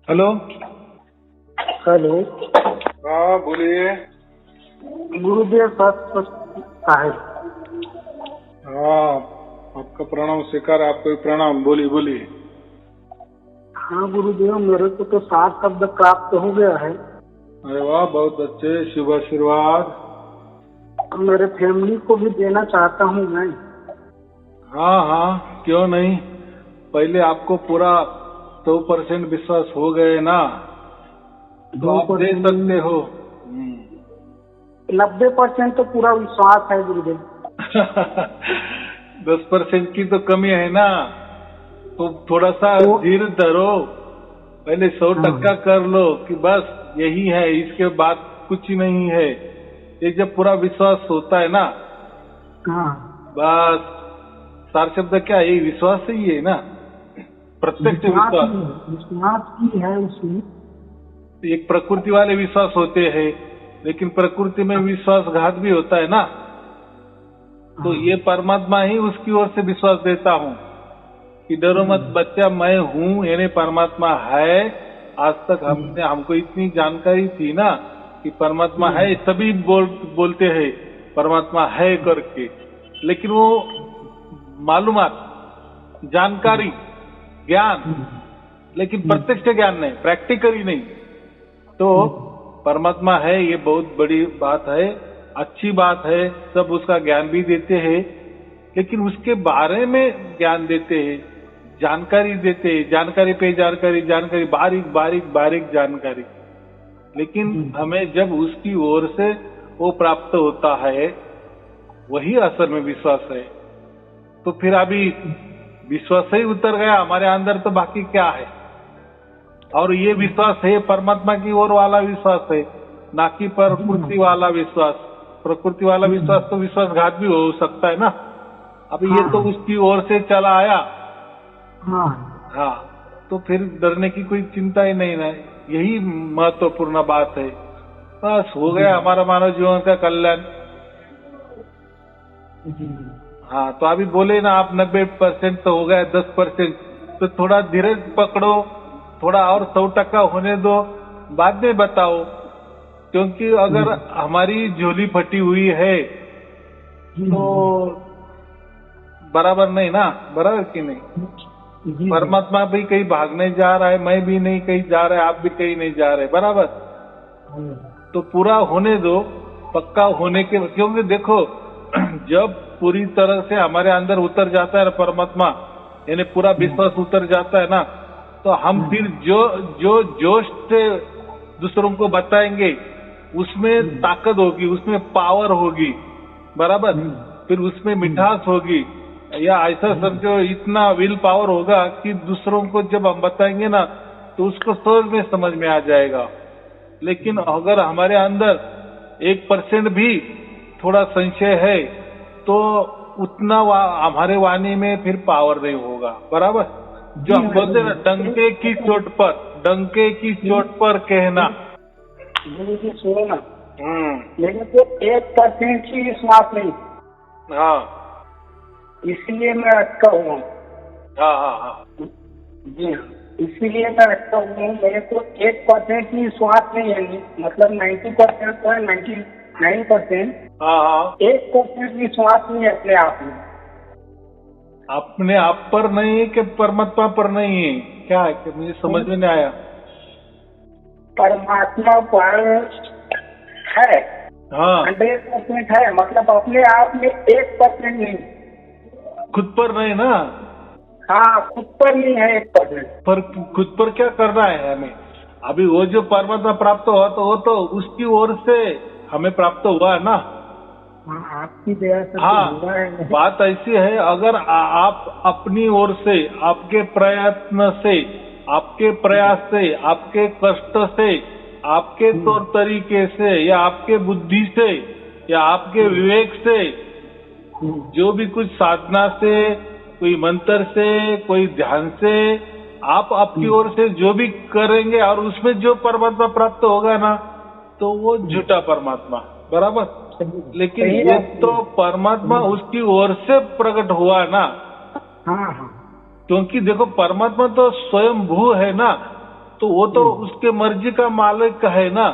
Hello. Hello. हाँ बोलिए। गुरुदेव सत साहेब। हाँ आपका प्रणाम स्वीकार, आपको भी प्रणाम। बोलिए बोलिए। हाँ गुरुदेव, मेरे को तो 7 शब्द प्राप्त हो गया है। अरे वाह, बहुत अच्छे, शुभ आशीर्वाद। तो मेरे फैमिली को भी देना चाहता हूँ मैं। हाँ हाँ क्यों नहीं। पहले आपको पूरा 100% विश्वास हो गए ना, तो आप दे 2%। सकते हो। 90% तो पूरा विश्वास है गुरुदेव। 10% की तो कमी है ना, तो थोड़ा सा तो धीर धरो। पहले 100% हाँ कर लो कि बस यही है, इसके बाद कुछ ही नहीं है। ये जब पूरा विश्वास होता है ना, हाँ। बस सार शब्द क्या है, ये विश्वास ही है ना, प्रत्यक्ष विश्वास विश्वास। ही है, विश्वास की है उसमें। एक प्रकृति वाले विश्वास होते हैं, लेकिन प्रकृति में विश्वासघात भी होता है ना। तो हाँ ये परमात्मा ही उसकी ओर से विश्वास देता हूँ कि डरो मत बच्चा, मैं हूँ, यानी परमात्मा है। आज तक हमको इतनी जानकारी थी ना कि परमात्मा है, सभी बोलते हैं परमात्मा है करके, लेकिन वो मालूमात, जानकारी, ज्ञान, लेकिन प्रत्यक्ष ज्ञान नहीं, प्रैक्टिकली नहीं। तो परमात्मा है, ये बहुत बड़ी बात है, अच्छी बात है। सब उसका ज्ञान भी देते हैं, लेकिन उसके बारे में ज्ञान देते हैं, जानकारी देते हैं, जानकारी पे जानकारी, जानकारी, बारीक बारीक बारीक जानकारी। लेकिन हमें जब उसकी ओर से वो प्राप्त होता है, वही असल में विश्वास है। तो फिर अभी विश्वास ही उतर गया हमारे अंदर, तो बाकी क्या है। और ये विश्वास है परमात्मा की ओर वाला विश्वास है, ना कि प्रकृति वाला विश्वास। प्रकृति वाला विश्वास तो विश्वासघात भी हो सकता है ना। अब ये तो उसकी ओर से चला आया। हाँ हाँ, तो फिर डरने की कोई चिंता ही नहीं है। यही महत्वपूर्ण बात है। बस हो गया हमारा मानव जीवन का कल्याण। हाँ, तो अभी बोले ना आप 90% तो हो गया, 10% तो थोड़ा धीरज पकड़ो, थोड़ा और 100% होने दो, बाद में बताओ। क्योंकि अगर हमारी झोली फटी हुई है तो बराबर नहीं ना, बराबर कि नहीं। परमात्मा भी कहीं भागने जा रहा है, मैं भी नहीं कहीं जा रहा है, आप भी कहीं नहीं जा रहे, बराबर। तो पूरा होने दो, पक्का होने के, क्योंकि देखो जब पूरी तरह से हमारे अंदर उतर जाता है परमात्मा, यानी पूरा विश्वास उतर जाता है ना, तो हम फिर जो जोश से दूसरों को बताएंगे, उसमें ताकत होगी, उसमें पावर होगी, बराबर। फिर उसमें मिठास होगी, या ऐसा समझो इतना विल पावर होगा कि दूसरों को जब हम बताएंगे ना, तो उसको सहज में समझ में आ जाएगा। लेकिन अगर हमारे अंदर 1% भी थोड़ा संशय है, तो उतना हमारे वाणी में फिर पावर नहीं होगा, बराबर। जो हम बोलते हैं ना, डंके की चोट पर, डंके की चोट पर कहना। गुरुजी सुनो ना, मेरे को 1% की विश्वास नहीं, हाँ इसलिए मैं अटका हुआ हूँ। हाँ हाँ हाँ जी हाँ, इसीलिए मैं अटका हुआ हूँ। मेरे को 1% की विश्वास नहीं है, मतलब 90% तो है, 99%। हाँ हाँ। 1% विश्वास नहीं है अपने आप में। अपने आप पर नहीं है कि परमात्मा पर नहीं है, क्या है कि मुझे समझ में नहीं आया। परमात्मा पर है, हाँ, 100% है, मतलब अपने आप में 1% नहीं। खुद पर नहीं ना। हाँ, खुद पर नहीं है 1%। पर खुद पर क्या करना है हमें। अभी वो जो परमात्मा प्राप्त हुआ, तो वो तो उसकी ओर से हमें प्राप्त हुआ है ना। हाँ, आपकी दया से तो हाँ, हुआ है। बात ऐसी है, अगर आप अपनी ओर से, आपके प्रयत्न से, आपके प्रयास से, आपके कष्ट से, आपके तौर तरीके से, या आपके बुद्धि से, या आपके विवेक से, जो भी कुछ साधना से, कोई मंत्र से, कोई ध्यान से, आप आपकी ओर से जो भी करेंगे और उसमें जो परमात्मा प्राप्त होगा ना, तो वो झूठा परमात्मा, बराबर। लेकिन ये तो परमात्मा उसकी ओर से प्रकट हुआ ना। हाँ हाँ। क्योंकि देखो परमात्मा तो स्वयं भू है ना, तो वो तो उसके मर्जी का मालिक है ना।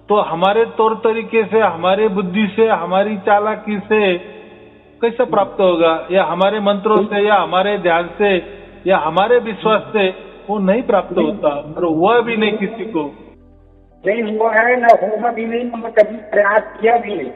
तो हमारे तौर तरीके से, हमारे बुद्धि से, हमारी चालाकी से कैसे प्राप्त होगा? या हमारे मंत्रों से, या हमारे ध्यान से, या हमारे विश्वास से वो नहीं प्राप्त होता, और हुआ भी नहीं किसी को। नहीं हुआ है, ना होगा भी नहीं, मैं कभी प्रयास किया भी नहीं।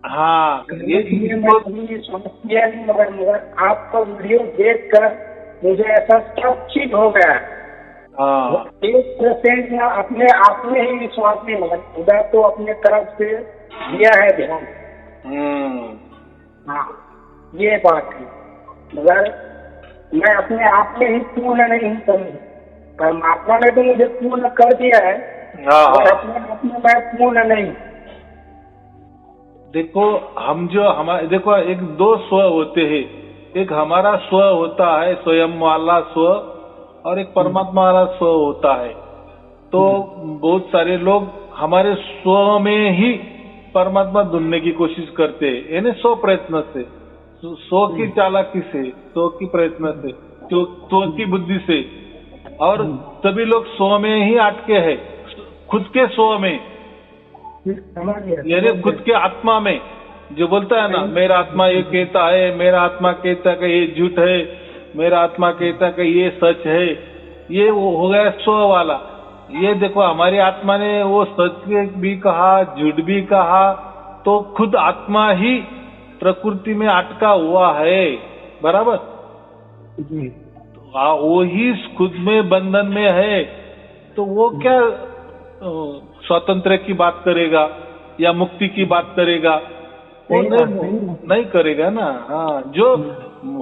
हाँ, ये मैं कभी समझ किया नहीं, मगर आपका वीडियो देख कर मुझे ऐसा सब चीज हो गया। हाँ, 1% में अपने आप में ही विश्वास नहीं, मगर खुदा तो अपने तरफ से दिया है ध्यान। हाँ, ये बात है। मगर मैं अपने आप में ही पूर्ण नहीं समझ, परमात्मा ने तो मुझे पूर्ण कर दिया है, और अपने आप में मैं पूर्ण नहीं। देखो, हम जो हमारे, देखो एक दो स्व होते हैं, एक हमारा स्व होता है, स्वयं वाला स्व, और एक परमात्मा वाला स्व होता है। तो बहुत सारे लोग हमारे स्व में ही परमात्मा ढूंढने की कोशिश करते हैं, यानी स्व प्रयत्न से, स्व की चालाकी से, स्व की प्रयत्न से, स्व की बुद्धि से। और सभी लोग स्व में ही अटके हैं, खुद के स्व में, यानी खुद के आत्मा में। जो बोलता है ना, मेरा आत्मा ये कहता है, मेरा आत्मा कहता है कि ये झूठ है, मेरा आत्मा कहता है कि ये सच है, ये वो हो गया स्व वाला। ये देखो, हमारी आत्मा ने वो सच भी कहा, झूठ भी कहा, तो खुद आत्मा ही प्रकृति में अटका हुआ है, बराबर। तो वो ही खुद में बंधन में है, तो वो क्या स्वतंत्र की बात करेगा या मुक्ति की बात करेगा? वो नहीं करेगा ना। हाँ, जो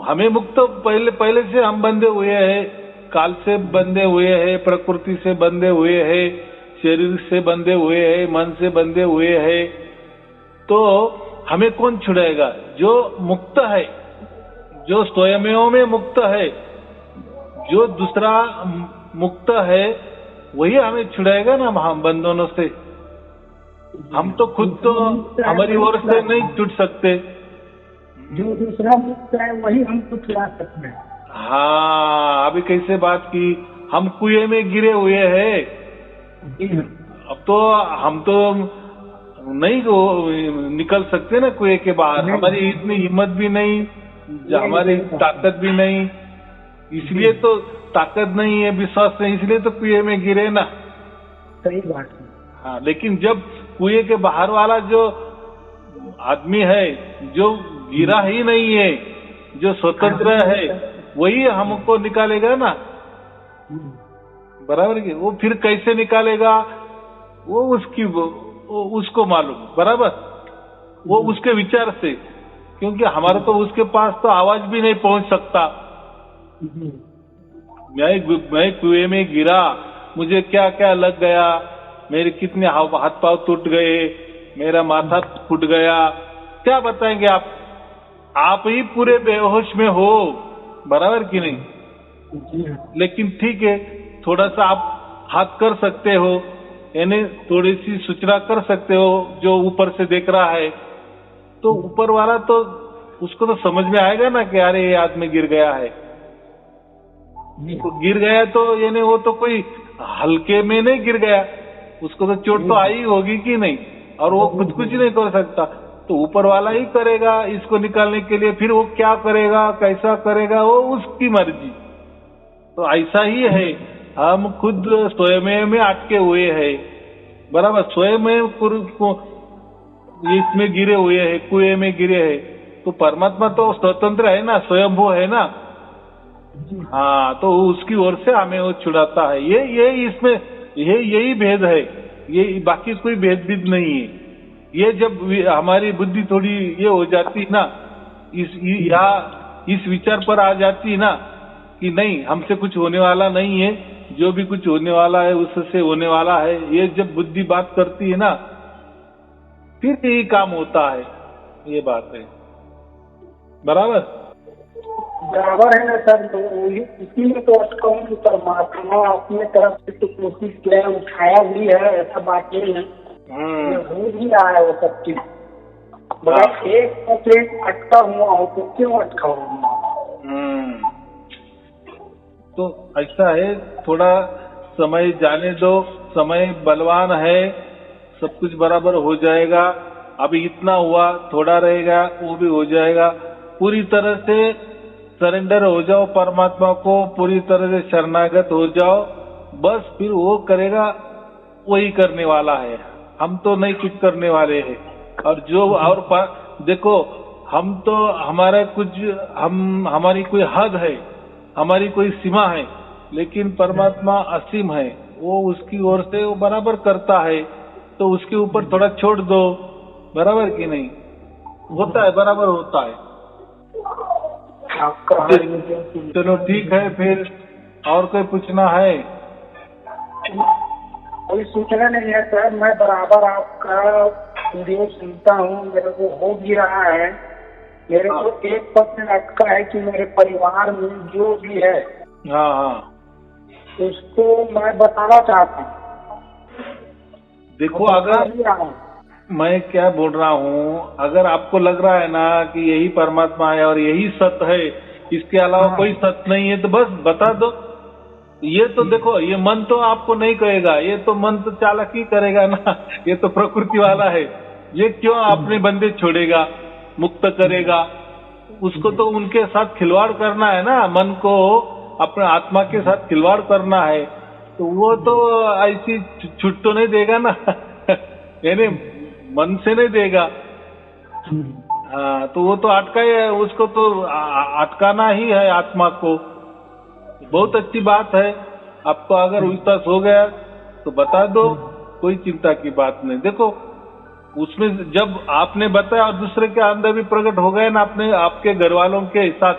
हमें मुक्त पहले से हम बंधे हुए हैं, काल से बंधे हुए हैं, प्रकृति से बंधे हुए हैं, शरीर से बंधे हुए हैं, मन से बंधे हुए हैं, तो हमें कौन छुड़ाएगा? जो मुक्त है, जो स्वयमेव में मुक्त है, जो दूसरा मुक्त है, वही हमें छुड़ाएगा ना हम बंधनों से। हम तो खुद तो हमारी ओर से नहीं छूट सकते। जो दूसरा मुक्त है वही हमको छुड़ा सकते हैं। हाँ, अभी कैसे बात की, हम कुएं में गिरे हुए हैं। अब तो हम तो नहीं निकल सकते ना कुएं के बाहर, हमारी इतनी हिम्मत भी नहीं, हमारी ताकत भी नहीं, इसलिए तो ताकत नहीं है, विश्वास नहीं, इसलिए तो कुएं में गिरे ना। सही बात है। हाँ, लेकिन जब कुएं के बाहर वाला जो आदमी है, जो गिरा ही नहीं है, जो स्वतंत्र है, वही हमको निकालेगा ना, बराबर की। वो फिर कैसे निकालेगा, वो उसको मालूम, बराबर। वो उसके विचार से, क्योंकि हमारा तो उसके पास तो आवाज भी नहीं पहुंच सकता। मैं कुएं में गिरा, मुझे क्या क्या लग गया, मेरे कितने हाथ पांव टूट गए, मेरा माथा फूट गया, क्या बताएंगे आप ही पूरे बेहोश में हो, बराबर कि नहीं? लेकिन ठीक है, थोड़ा सा आप हाथ कर सकते हो, यानी थोड़ी सी सूचना कर सकते हो, जो ऊपर से देख रहा है, तो ऊपर वाला तो उसको तो समझ में आएगा ना कि अरे ये आदमी गिर गया है। तो गिर गया तो यानी वो तो कोई हल्के में नहीं गिर गया, उसको तो चोट तो आई होगी कि नहीं, और वो खुद कुछ नहीं कर सकता, तो ऊपर वाला ही करेगा इसको निकालने के लिए। फिर वो क्या करेगा, कैसा करेगा, वो उसकी मर्जी। तो ऐसा ही है, हम खुद स्वयं में अटके हुए हैं, बराबर। स्वयं इसमें गिरे हुए हैं, कुएं में गिरे हैं, तो परमात्मा तो स्वतंत्र है ना, स्वयंभू है ना। हाँ, तो उसकी ओर से हमें वो छुड़ाता है। ये इसमें यही भेद है, ये बाकी कोई भेद भी नहीं है। ये जब हमारी बुद्धि थोड़ी ये हो जाती ना, इस विचार पर आ जाती ना कि नहीं, हमसे कुछ होने वाला नहीं है, जो भी कुछ होने वाला है उससे होने वाला है, ये जब बुद्धि बात करती है ना, फिर यही काम होता है। ये बात है, बराबर है ना सर। तो इसीलिए तो अटका हूँ कि परमात्मा अपने तरफ से तो कोशिश किया, उठाया भी है, ऐसा बात नहीं है, हो भी रहा है वो सब चीज, मगर 1% अटका हुआ हो, तो क्यों अटका हुआ? तो ऐसा है, थोड़ा समय जाने दो, समय बलवान है, सब कुछ बराबर हो जाएगा। अभी इतना हुआ, थोड़ा रहेगा, वो भी हो जाएगा। पूरी तरह से सरेंडर हो जाओ परमात्मा को, पूरी तरह से शरणागत हो जाओ, बस फिर वो करेगा, वही करने वाला है। हम तो नहीं कुछ करने वाले हैं। और जो और देखो, हम तो हमारा कुछ हमारी कोई हद है, हमारी कोई सीमा है, लेकिन परमात्मा असीम है, वो उसकी ओर से वो बराबर करता है। तो उसके ऊपर थोड़ा छोड़ दो, बराबर कि नहीं? होता है, बराबर होता है। चलो ठीक है, फिर और कोई पूछना है? कोई सूचना नहीं है सर, मैं बराबर आपका वीडियो सुनता हूँ, मेरे को हो भी रहा है। मेरे को एक प्रश्न अटका है कि मेरे परिवार में जो भी है, हाँ हाँ, उसको मैं बताना चाहता हूँ। देखो, अगर मैं क्या बोल रहा हूँ, अगर आपको लग रहा है ना कि यही परमात्मा है और यही सत्य है, इसके अलावा कोई सत्य नहीं है, तो बस बता दो। ये तो देखो, ये मन तो आपको नहीं कहेगा, ये तो मन तो चालाकी करेगा ना, ये तो प्रकृति वाला है। ये क्यों अपने बंदे छोड़ेगा, मुक्त करेगा? उसको तो उनके साथ खिलवाड़ करना है ना, मन को अपने आत्मा के साथ खिलवाड़ करना है, तो वो तो ऐसी छूट तो नहीं देगा ना यानी मन से नहीं देगा। हाँ, तो वो तो अटका है, उसको तो अटकाना ही है आत्मा को। बहुत अच्छी बात है, आपको अगर विश्वास हो गया तो बता दो, कोई चिंता की बात नहीं। देखो, उसमें जब आपने बताया और दूसरे के अंदर भी प्रकट हो गए ना, अपने आपके घर वालों के साथ,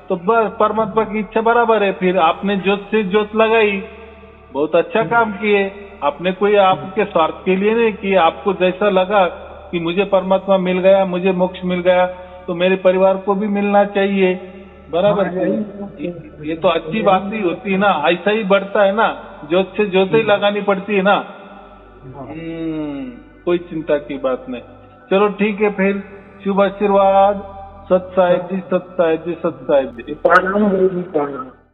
तो बस परमात्मा की इच्छा बराबर है। फिर आपने ज्योत से ज्योत लगाई, बहुत अच्छा काम किए। आपने कोई आपके स्वार्थ के लिए नहीं किए, आपको जैसा लगा कि मुझे परमात्मा मिल गया, मुझे मोक्ष मिल गया, तो मेरे परिवार को भी मिलना चाहिए, बराबर। ये तो अच्छी बात ही होती है ना, ऐसा ही बढ़ता है ना, ज्योत से ज्योत ही लगानी पड़ती है ना। कोई चिंता की बात नहीं। चलो ठीक है, फिर शुभ आशीर्वाद। सत साहिब जी, सत साहिब जी, सत साहिब जी।